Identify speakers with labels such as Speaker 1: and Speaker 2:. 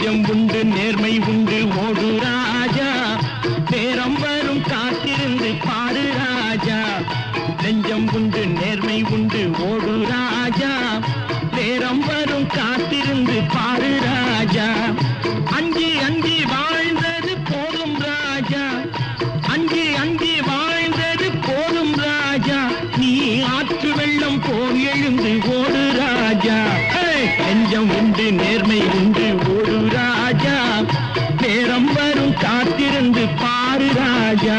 Speaker 1: நெஞ்சம் உண்டு நேர்மை உண்டு ஓடு ராஜா நேரம் வரும் காத்திருந்து பாடு ராஜா நெஞ்சம் உண்டு நேர்மை உண்டு ஓடு ராஜா நேரம் வரும் காத்திருந்து பாடு ராஜா அஞ்சி அஞ்சி வாழ்ந்தது போதும் ராஜா அஞ்சி அஞ்சி வாழ்ந்தது போதும் ராஜா நீ ஆற்று வெள்ளம் போல் எழுந்து ஓடு ராஜா நெஞ்சம் உண்டு நேர்மை உண்டு ஓடு ராஜா நேரம் வரும் காத்திருந்து பாரு ராஜா